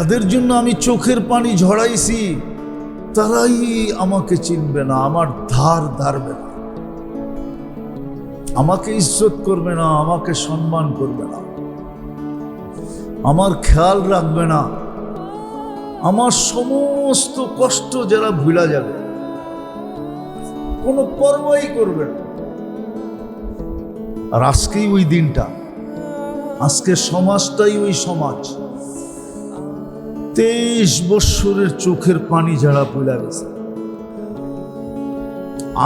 তাদের জন্য আমি চোখের পানি ঝরাইছি, তারাই আমাকে চিনবে না, আমার ধার ধারবে না, আমাকে ইজ্জত করবে না, আমাকে সম্মান করবে না, আমার খেয়াল রাখবে না, আমার সমস্ত কষ্ট যারা ভুলা যাবে, কোনো পরোয়াই করবে না। আর আজকেই ওই দিনটা, আজকে সমাজটাই ওই সমাজ। 23 বৎসরের চোখের পানি যারা ভুলা গেছে,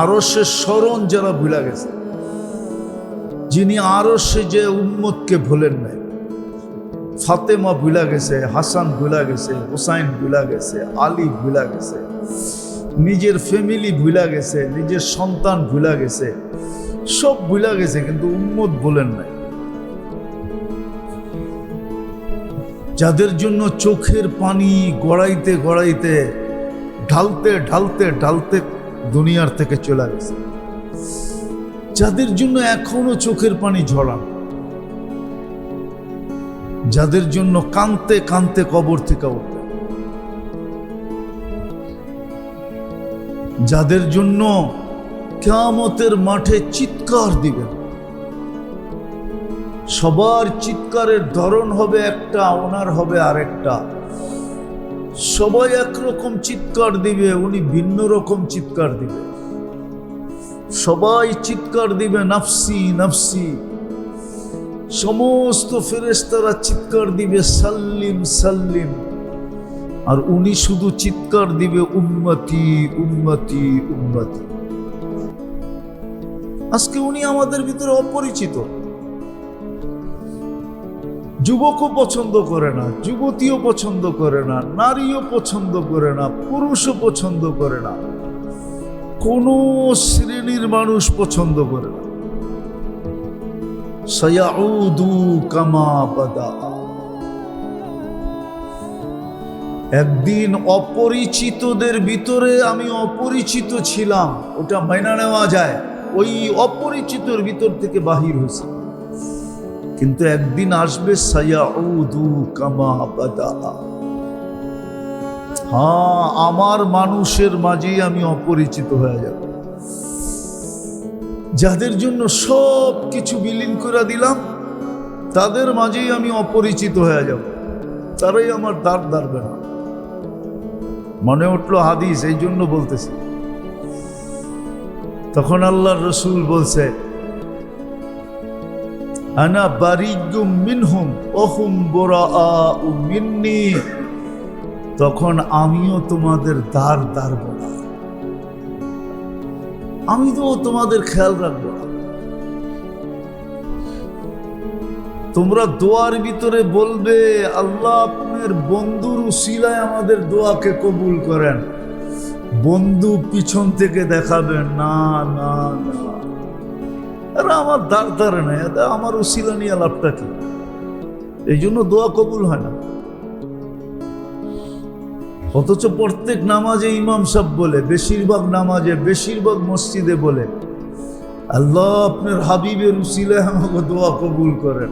আরশের স্মরণ যারা ভুলা গেছে, যিনি আরশে যে উম্মতকে ভুলেন নাই, ফাতেমা ভুলা গেছে, হাসান ভুলা গেছে, হুসাইন ভুলা গেছে, আলী ভুলা গেছে, নিজের ফ্যামিলি ভুলা গেছে, নিজের সন্তান ভুলা গেছে, সব ভুলা গেছে, কিন্তু উম্মত বলেন নাই। যাদের জন্য চোখের পানি গড়াইতে গড়াইতে ঢালতে ঢালতে ঢালতে দুনিয়ার থেকে চলে গেছে, যাদের জন্য এখনো চোখের পানি ঝরান, যাদের জন্য কাঁদতে কাঁদতে কবর থেকে উঠবে, যাদের জন্য কিয়ামতের মাঠে চিৎকার দিবেন। সবার চিৎকারের ধরন হবে একটা, ওনার হবে আরেকটা। সবাই একরকম চিৎকার দিবে, উনি ভিন্ন রকম চিৎকার দিবে। সবাই চিৎকার দিবে নাফসি নাফসি, সমস্ত ফেরেশতারা চিৎকার দিবে সাল্লিম সাল্লিম, আর উনি শুধু চিৎকার দিবে উম্মতি উম্মতি উম্মতি। আজকে উনি আমাদের ভিতরে অপরিচিত। যুবকও পছন্দ করে না, যুবতীও পছন্দ করে না, নারীও পছন্দ করে না, পুরুষও পছন্দ করে না, কোন শ্রেণীর মানুষ পছন্দ করে না। সায়াউদু কামা বাদা। একদিন অপরিচিতদের ভিতরে আমি অপরিচিত ছিলাম, ওটা মাইনা নেওয়া যায়, ওই অপরিচিতর ভিতর থেকে বাহির হয়েছে। কিন্তু একদিন আসবে সায়াউদু কামা বাদা। হ্যাঁ, আমার মানুষের মাঝেই আমি অপরিচিত হয়ে যাব। যাদের জন্য সব কিছু বিলীন করে দিলাম, তাদের মাঝেই আমি অপরিচিত হয়ে যাব, তারাই আমার দ্বার ধারবে না। মনে উঠলো হাদিস, এই জন্য বলতেছি। তখন আল্লাহর রসুল বলছে, আনা বারিয়্যুম মিনহুম ওয়া হুম বুরাআউ মিন্নি। তখন আমিও তোমাদের দ্বার ধারব না, আমি তো তোমাদের খেয়াল রাখবো না। তোমরা দোয়ার ভিতরে বলবে, আল্লাহ আপনার বন্ধুর উসিলায় আমাদের দোয়াকে কবুল করেন। বন্ধু পিছন থেকে দেখাবেন, না না না, আরে আমার দ্বার ধারে নাই, আমার উসিলা নিয়ে লাভটা কি? এই জন্য দোয়া কবুল হয় না। অথচ প্রত্যেক নামাজে ইমাম সাহেব বলে, বেশিরভাগ নামাজে, বেশিরভাগ মসজিদে বলে, আল্লাহ আপনার হাবিবের উসিলায় আমাকে দোয়া কবুল করেন।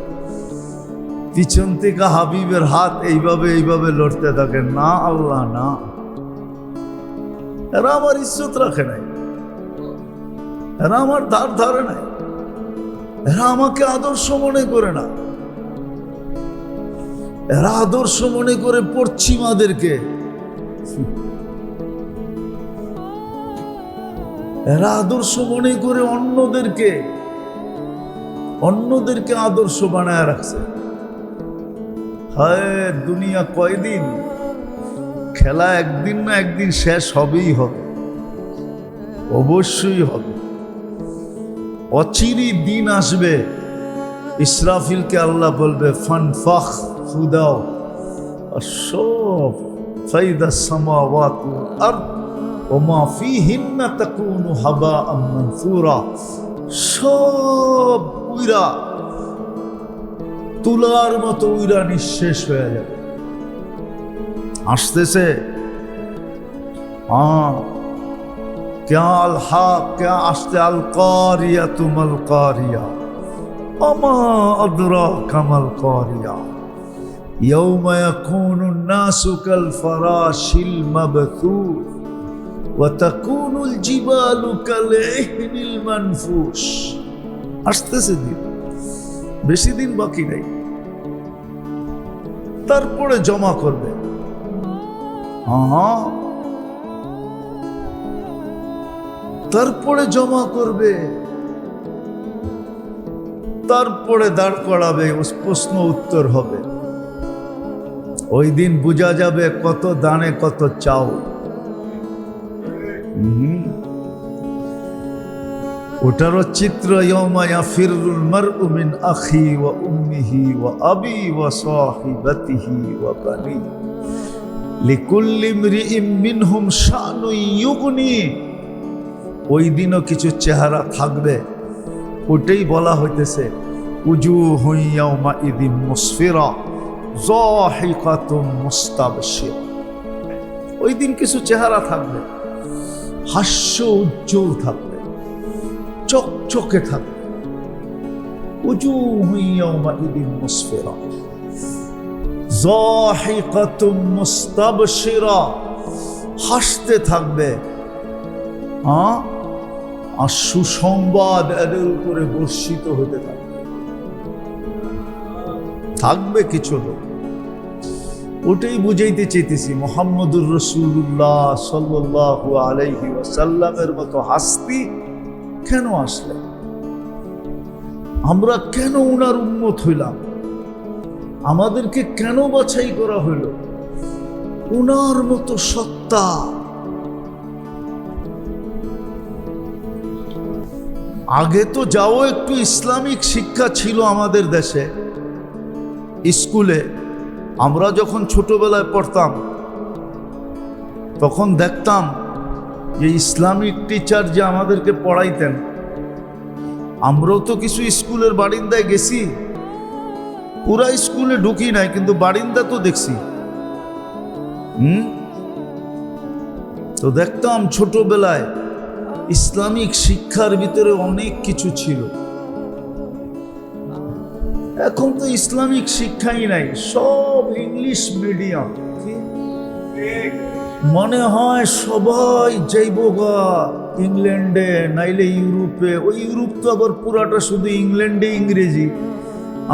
পিছন থেকে হাবিবের হাত এইভাবে এইভাবে লড়তে থাকে, না আল্লাহ না। এরা আমার ইজ্জত রাখে নাই, এরা আমার ধার ধারে নাই, এরা আমাকে আদর্শ মনে করে না। এরা আদর্শ মনে করে পশ্চিমাদেরকে, এরা আদর্শ মনে করে অন্যদেরকে আদর্শ বানায় রাখছে। হায় দুনিয়া কয়দিন, খেলা একদিন না একদিন শেষ হবেই হবে, অবশ্যই হবে। অচিরই দিন আসবে, ইসরাফিলকে আল্লাহ বলবে ফানফাখ ফুদাও, আর সব ফাইদা সামাওয়াতু আরদ ওয়া মা ফীহিন্না তাকুনু হাবাআম মানসুরা, সব উইরা তুলার মতো উইরা নিঃশেষ হয়ে যাবে। আসতেছে क्या अल हक क्या आस्ते अल कारिया तुमल कारिया अमा अदरा कमल कारिया ইয়াউমা ইয়াকুনুন নাসু কাল ফারাশিল মাবথুস ওয়া তাকুনুল জিবালু কাল ইহনিল মানফুস। আসতেছে দিন, বেশি দিন বাকি নাই। তারপরে জমা করবে, তারপরে জমা করবে, তারপরে দাঁড় করাবে, প্রশ্ন উত্তর হবে। ওই দিন বোঝা যাবে কত দানে কত চাও। ওটারও চিত্র, ইয়াউমা ইয়াফিরুল মারউ মিন আখি ওয়া উম্মিহি ওয়া আবি ওয়া সাহিবাতিহি ওয়া বানি লিকুল্লি ইমরিইম মিনহুম শানুন ইউগনি। ওই দিনও কিছু চেহারা থাকবে, ওটাই বলা হইতেছে উজুহুন ইয়াউমাইযিন মুসফিরা যাহিকাতুম মুস্তাবশিরা। ওই দিন কিছু চেহারা থাকবে, হাস্য উজ্জ্বল থাকবে, চকচকে থাকবে। উজুহুন ইয়াউমাইযিন মুসফিরা যাহিকাতুম মুস্তাবশিরা, হাসতে থাকবে। আর সুসংবাদ এদের উপরে বর্ষিত হতে থাকবে। থাকবে কিছু লোক, ওটাই বুঝাইতে চাইতেছি। মুহাম্মদুর রাসূলুল্লাহ সাল্লাল্লাহু আলাইহি ওয়াসাল্লামের মতো হাস্তি কেন আসলেন? আমরা কেন উনার উম্মত হইলাম? আমাদেরকে কেন বাছাই করা হইল? উনার মতো সত্তা। আগে তো যাও একটু ইসলামিক শিক্ষা ছিল আমাদের দেশে, স্কুলে। আমরা যখন ছোটবেলায় পড়তাম তখন দেখতাম যে ইসলামিক টিচার যে আমাদেরকে পড়াইতেন, আমরাও তো কিছু স্কুলের বারিন্দায় গেছি, পুরা স্কুলে ঢুকি নাই, কিন্তু বারিন্দা তো দেখছি। তো দেখতাম ছোটবেলায় ইসলামিক শিক্ষার ভিতরে অনেক কিছু ছিল। এখন তো ইসলামিক শিক্ষাই নাই, সব ইংলিশ মিডিয়াম। মনে হয় সবাই যাইবগা ইংল্যান্ডে নাইলে ইউরোপে। ওই ইউরোপ তো আবার পুরাটা শুধু ইংল্যান্ডে ইংরেজি,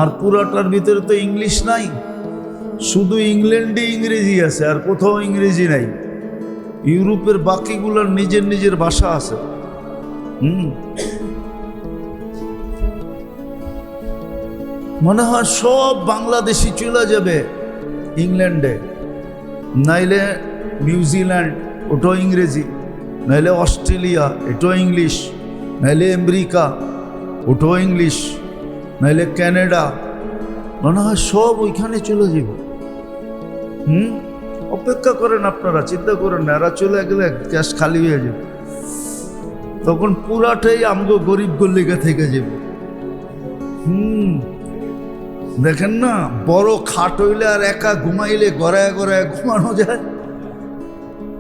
আর পুরাটার ভিতরে তো ইংলিশ নাই, শুধু ইংল্যান্ডে ইংরেজি আছে, আর কোথাও ইংরেজি নাই। ইউরোপের বাকিগুলোর নিজের নিজের ভাষা আছে। মনে হয় সব বাংলাদেশি চলে যাবে ইংল্যান্ডে, নাইলে নিউজিল্যান্ড, ওটাও ইংরেজি, নাইলে অস্ট্রেলিয়া, এটাও ইংলিশ, নাইলে আমেরিকা, ওটাও ইংলিশ, নাইলে কানাডা। মনে হয় সব ওইখানে চলে যাব। অপেক্ষা করেন আপনারা, চিন্তা করেন না, এরা চলে গেলে ক্যাশ খালি হয়ে যাবে, তখন পুরাটাই আমগো গরিব গল্লিকা থেকে যাবে। দেখেন না, বড় খাট হইলে আর একা ঘুমাইলে গড়ায় গড়ায় ঘুমানো যায়।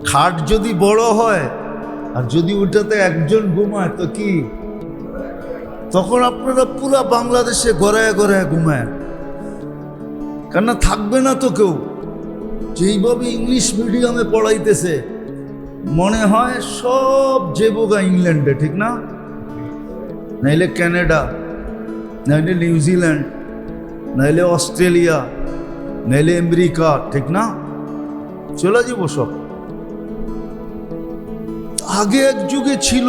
খাট যদি বড় হয় আর যদি ওটাতে একজন ঘুমায় তো কি, তখন আপনারা পুরা বাংলাদেশে গড়ায় গড়ায় ঘুমায়, কেননা থাকবে না তো কেউ। যেইভাবে ইংলিশ মিডিয়ামে পড়াইতেছে, মনে হয় সব যেবোগা ইংল্যান্ডে, ঠিক না? নাইলে কানাডা, নাইলে নিউজিল্যান্ড, নাইলে অস্ট্রেলিয়া, নাইলে আমেরিকা, ঠিক না? চলে যাব সব। আগে এক যুগে ছিল,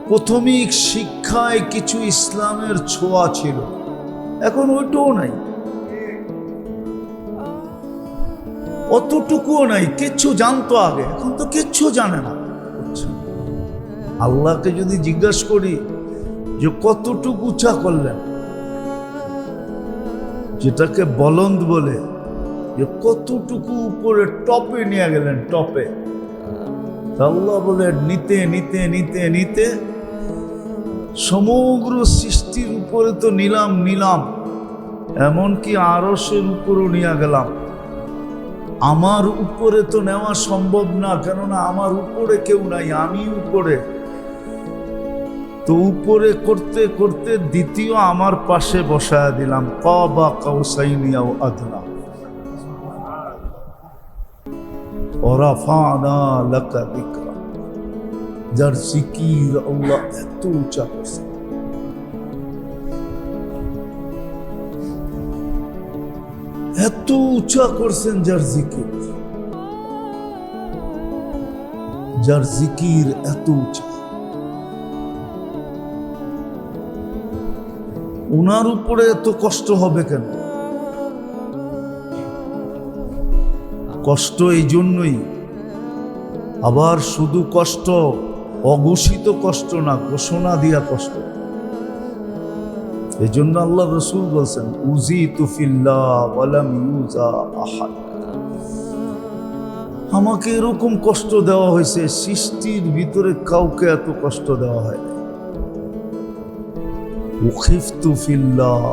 প্রাথমিক শিক্ষায় কিছু ইসলামের ছোঁয়া ছিল, এখন ওইটাও নাই, অতটুকুও নাই। কিচ্ছু জানতো আগে, এখন তো কিচ্ছু জানে না। আল্লাহকে যদি জিজ্ঞাসা করি যে কতটুকু উঁচা করলেন, যেটাকে বলন্দ বলে, যে কতটুকু উপরে টপে নিয়ে গেলেন, টপে, আল্লাহ বলে নিতে নিতে নিতে নিতে সমগ্র সৃষ্টির উপরে তো নিলাম, এমনকি আরশের উপরও নিয়ে গেলাম। আমার উপরে তো নেওয়া সম্ভব না, কেননা আমার উপরে কেউ নাই, আমি উপরে। তো উপরে করতে করতে দ্বিতীয় আমার পাশে বসায় দিলাম, কাবা কাউসাইনি আও আদনা। ওয়ারাফা'না লাকা যিকরা, যার জিকির আল্লাহ এত উঁচা করছে, এত উঁচা করছেন, যার জিকির এত উঁচা। ওনার উপরে এত কষ্ট হবে কেন? কষ্ট এই জন্যই, আবার শুধু কষ্ট, অঘোষিত কষ্ট না, ঘোষণা দিয়া কষ্ট। এই জন্য আল্লাহ রাসূল বলছেন, উযিতু ফিল্লাহ ওয়া লাম ইউযা আহাদ, আমাকে এরকম কষ্ট দেওয়া হয়েছে, সৃষ্টির ভিতরে কাউকে এত কষ্ট দেওয়া হয় না। উখিফতু ফিল্লাহ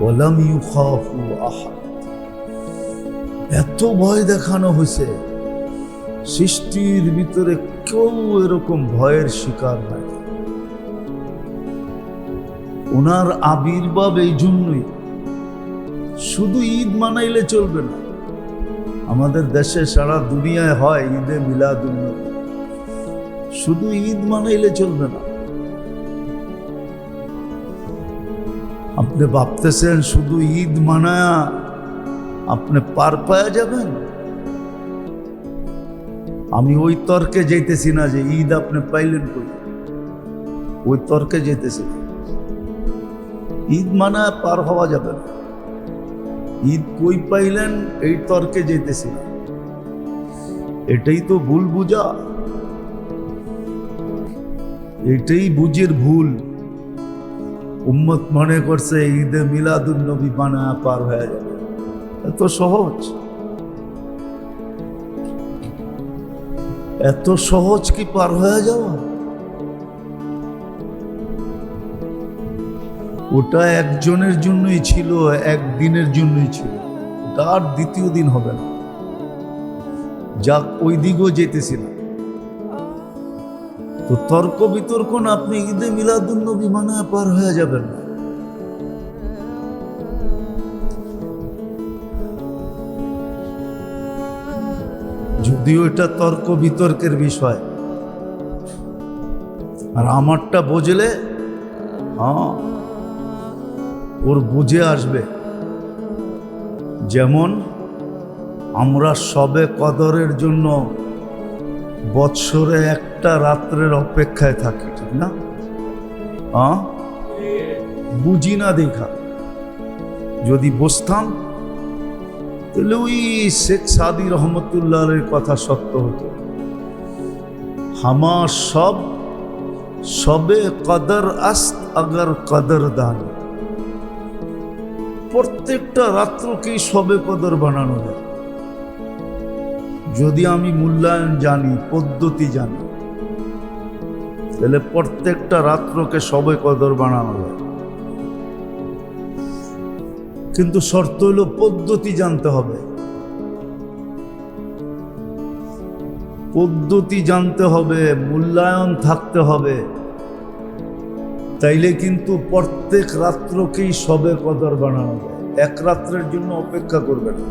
ওয়া লাম ইউখাফু আহাদ, এত ভয় দেখানো হয়েছে, সৃষ্টির ভিতরে কেউ এরকম ভয়ের শিকার হয়। ওনার আবির্ভাব এই জন্যই, শুধু ঈদ মানাইলে চলবে না। আমাদের দেশে সারা দুনিয়ায় হয় ঈদে মিলাদুন্নবী, শুধু ঈদ মানাইলে চলবে না। আপনি ভাবতেছেন শুধু ঈদ মানায়া আপনি পার পায়া যাবেন? আমি ওই তর্কে যাইতেছি না যে ঈদ আপনি পাইলেন কই, ওই তর্কে যাইতেছি না। ঈদ মানায়া পার হওয়া যাবে না, ঈদ কই পাইলেন এই তর্কে যেতেছি না। এটাই তো ভুল বুঝা, এটাই বুঝের ভুল। উম্মত মনে করছে ঈদে মিলাদুন্নবী বানায়া পার হয়ে যাবে, এত সহজ, এত সহজ কি পার হয়ে যাওয়া? ওটা একজনের জন্যই ছিল, একদিনের জন্যই ছিল, তার দ্বিতীয় দিন হবে না। যাক, ওই দিকেও যেতেছি না। তো তর্ক বিতর্ক না, আপনি ঈদে মিলাদুন্নবী বানায়া পার হয়ে যাবেন না। যদিও এটা তর্ক বিতর্কের বিষয়, আর আমারটা বুঝলে ওর বুঝে আসবে। যেমন আমরা সবে কদরের জন্য বৎসরে একটা রাত্রের অপেক্ষায় থাকি, ঠিক না? বুঝি না দেখা, যদি বসতাম তাহলে ওই শেখ সাদি রহমতুল্লাহের কথা সত্য হতো, হামা সবে কদর আস্ত আগর কদর দান, প্রত্যেকটা রাত্রকেই সবে কদর বানানো যায়। যদি আমি মূল্যায়ন জানি, পদ্ধতি জানি, তাহলে প্রত্যেকটা রাত্রকে সবে কদর বানানো যায়। কিন্তু শর্ত হলো পদ্ধতি জানতে হবে, পদ্ধতি জানতে হবে, মূল্যায়ন থাকতে হবে, তাইলে কিন্তু প্রত্যেক রাত্রকেই সবে কদর বানানো যায়। এক রাত্রের জন্য অপেক্ষা করবে না,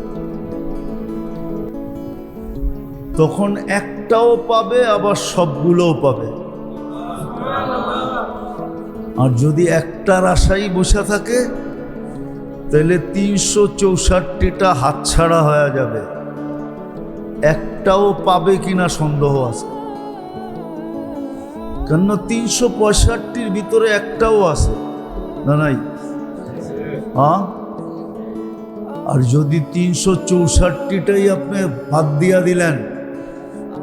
তখন একটাও পাবে, আবার সবগুলোও পাবে। আর যদি একটার আশাই বসে থাকে, তাহলে 364টা হাতছাড়া হয়ে যাবে, একটাও পাবে কিনা সন্দেহ আছে। কেন 365-র ভিতরে একটাও আছে না? নাই? আর যদি 364টাই আপনি বাদ দিয়া দিলেন,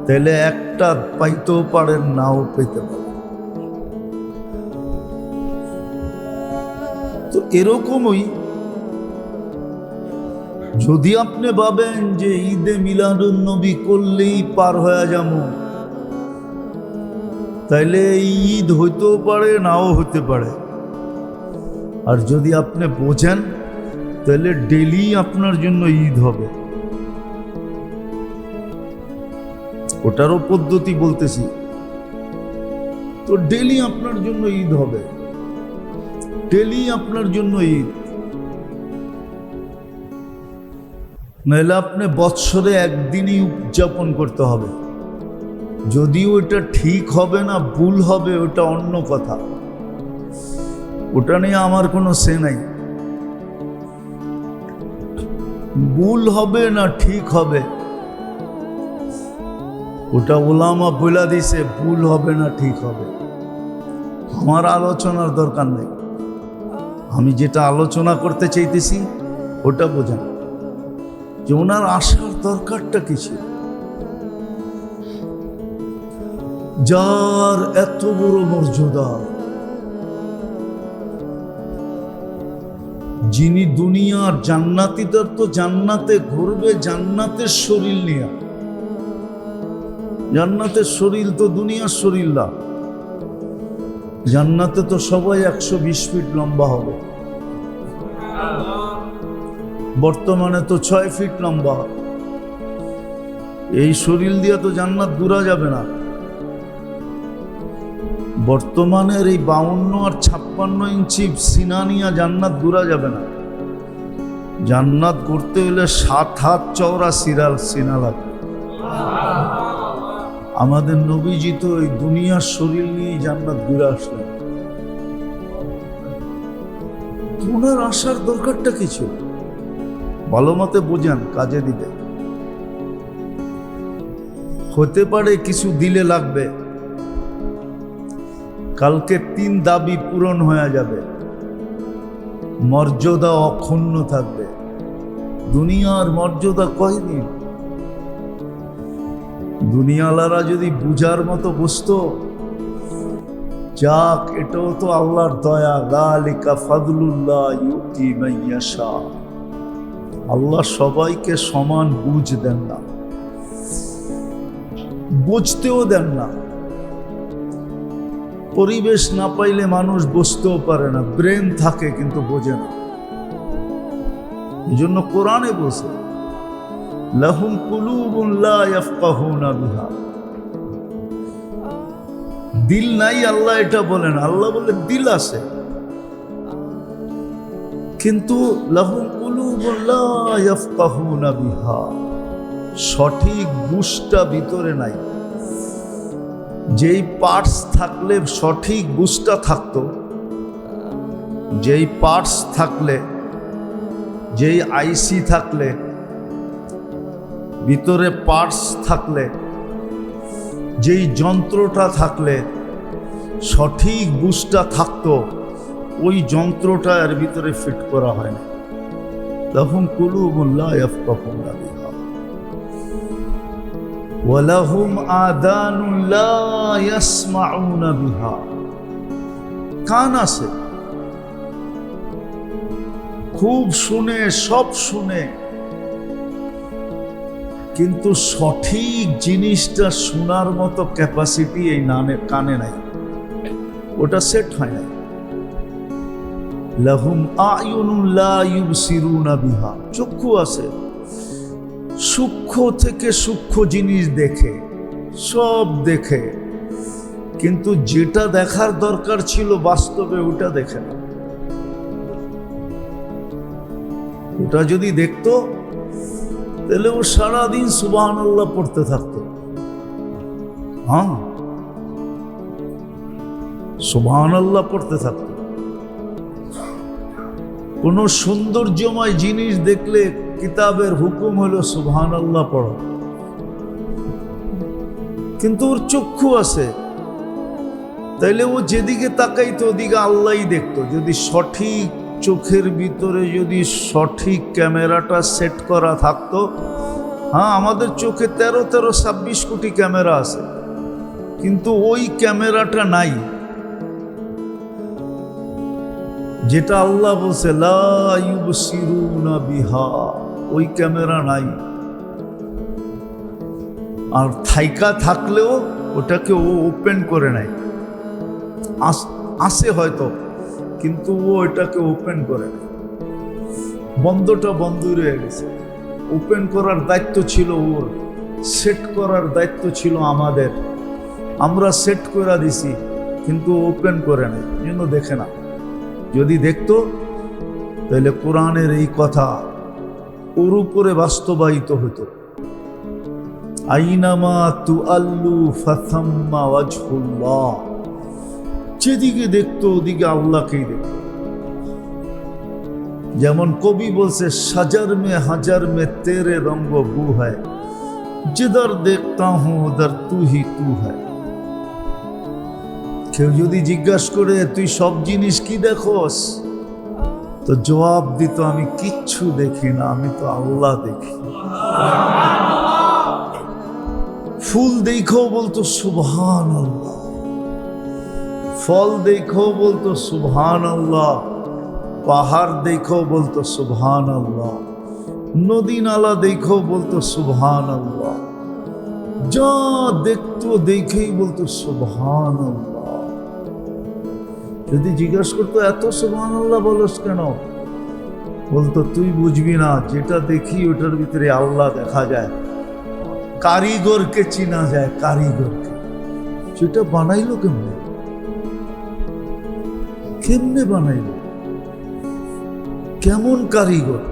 তাহলে একটা পাইতেও পারেন, নাও পেতে পারেন। তো এরকমই যদি আপনি ভাবেন যে ঈদে মিলাদুন্নবী করলেই পার হয়ে যাবো, তাইলে ঈদ হইতেও পারে, নাও হতে পারে। আর যদি আপনি বোঝেন, তাহলে ডেলি আপনার জন্য ঈদ হবে। ওটারও পদ্ধতি বলতেছি। তো ডেলি আপনার জন্য ঈদ হবে, ডেলি আপনার জন্য ঈদ। নাহলে আপনি বৎসরে একদিনই উদযাপন করতে হবে। যদিও এটা ঠিক হবে না ভুল হবে ওটা অন্য কথা, ওটা নিয়ে আমার কোনো সে নাই। ভুল হবে না ঠিক হবে ওটা ওলামা বলে দিছে, ভুল হবে না ঠিক হবে। আমার আলোচনার দরকার নেই, আমি যেটা আলোচনা করতে চাইতেছি ওটা বোঝান যে ওনার আসার দরকারটা কি ছিল। যার এত বড় মর্যাদা, যিনি দুনিয়ার জান্নাতীদের তো জান্নাতে ঘুরবে জান্নাতের শরীর নিয়ে, জান্নাতের শরীর তো দুনিয়ার শরীর না। জান্নাতে তো সবাই 120 ফিট লম্বা হবে, বর্তমানে তো 6 ফিট লম্বা। এই শরীর দিয়ে তো জান্নাত ঘুরা যাবে না। বর্তমানের এই 52 আর 56 ইঞ্চি সিনা নিয়ে জান্নাত ঘুরা যাবে না। জান্নাত করতে হলে 7 হাত চওড়া সিনা লাগবে। আমাদের নবীজি তো এই দুনিয়ার শরীর নিয়ে জান্নাত ঘুরে আসলেন। ওনার আসার দরকারটা কি ছিল? ভালো মতে বোঝান, কাজে দিবে। হতে পারে কিছু দিলে লাগবে, কালকে 3 দাবি পূরণ হয়ে যাবে, মর্যাদা অক্ষুণ্ণ থাকবে। দুনিয়ার মর্যাদা কয়দিন? দুনিয়ালারা যদি বুঝার মতো বুঝতো, যাক এটাও তো আল্লাহর দয়া, যালিকা ফাদলুল্লাহ ইউতি মান ইয়াশা। আল্লাহ সবাইকে সমান বুঝ দেন না, বুঝতেও দেন না। পরিবেশ না পাইলে মানুষ বুঝতেও পারে না, ব্রেন থাকে কিন্তু বোঝে না। এই জন্য কোরআনে বলছে লাহুম কুলুবুন লা ইয়াফকাহুনা বিহা। দিল নাই আল্লাহ এটা বলেন, আল্লাহ বলে দিল আছে, কিন্তু লাহুম কুলুবুন লা ইয়াফকাহুনা বিহা, সঠিক বুঝটা ভিতরে নাই। যেই পার্টস থাকলে সঠিক বুঝটা থাকতো, যেই পার্টস থাকলে, যেই আইসি থাকলে, ভিতরে পার্টস থাকলে, যেই যন্ত্রটা থাকলে সঠিক বুঝটা থাকতো, ওই যন্ত্রটা এর ভিতরে ফিট করা হয় না। লাহুম কুলুবুন লা ইয়াফকাহুনা বিহা ওয়া লাহুম আযানুন লা ইয়াসমাউনা বিহা। কান আছে, খুব শুনে, সব শুনে, কিন্তু সঠিক জিনিসটা শোনার মতো ক্যাপাসিটি এই কানে নাই, ওটা সেট হয় নাই। লাহুম আয়ুনুন লা ইউবসিরুনা বিহা, চক্ষু আছে, সূক্ষ্ম থেকে সূক্ষ্ম জিনিস দেখে, সব দেখে, কিন্তু যেটা দেখার দরকার ছিল বাস্তবে ওটা দেখে না। ওটা যদি দেখতো তাহলে ও সারাদিন সুবহানাল্লাহ পড়তে থাকতো। হ্যাঁ, সুবহানাল্লাহ পড়তে থাকতো। কোন সৌন্দর্যময় জিনিস দেখলে কিতাবের হুকুম হলো সুবহানাল্লাহ পড়ো, কিন্তু ওর চক্ষু আছে, তাইলে ও যেদিকে তাকাইতো ওদিকে আল্লাহই দেখতো। যদি সঠিক চোখের ভিতরে যদি সঠিক ক্যামেরাটা সেট করা থাকতো, হ্যাঁ আমাদের চোখে 13-26 কোটি ক্যামেরা আছে, কিন্তু ওই ক্যামেরাটা নাই যেটা আল্লাহ বলছে লা ইউবসিরুনা বিহা, ওই ক্যামেরা নাই। আর থাইকা থাকলেও ওটাকে ও ওপেন করে নাই, আসে হয়তো, কিন্তু ও এটাকে ওপেন করে নাই। বন্ধটা বন্ধই রয়ে গেছে। ওপেন করার দায়িত্ব ছিল ওর, সেট করার দায়িত্ব ছিল আমাদের। আমরা সেট করে দিছি, কিন্তু ওপেন করে নাই, জন্য দেখে না। যদি দেখতো তাহলে কোরআনের এই কথা ওর উপরে বাস্তবায়িত হতো। আইনামা তুআল্লু ফাথাম্মা ওয়াজহুল্লাহ, যেদিকে দেখতো ওদিকে আল্লাহকেই দেখতো। যেমন কবি বলছে, সাজার মে হাজার মে তেরে রঙ্গ বু হ্যায়, जिधर देखता हूं उधर तू ही तू है। কেউ যদি জিজ্ঞাসা করে তুই সব জিনিস কি দেখোস, তো জবাব দিত আমি কিচ্ছু দেখি না, আমি তো আল্লাহ দেখি। ফুল দেখো বলতো সুবহানাল্লাহ, ফল দেখো বলতো সুবহানাল্লাহ, পাহাড় দেখো বলতো সুবহানাল্লাহ, নদী নালা দেখো বলতো সুবহানাল্লাহ, যা দেখতো দেখেই বলতো সুবহানাল্লাহ। যদি জিজ্ঞাসা করতো এত সুবহানাল্লাহ বলস কেন, বলতো তুই বুঝবি না, যেটা দেখি ওটার ভিতরে আল্লাহ দেখা যায়, কারিগরকে চিনা যায়, কারিগরকে। সেটা বানাইলো কেমনে, কেমনে বানাইলো, কেমন কারিগর?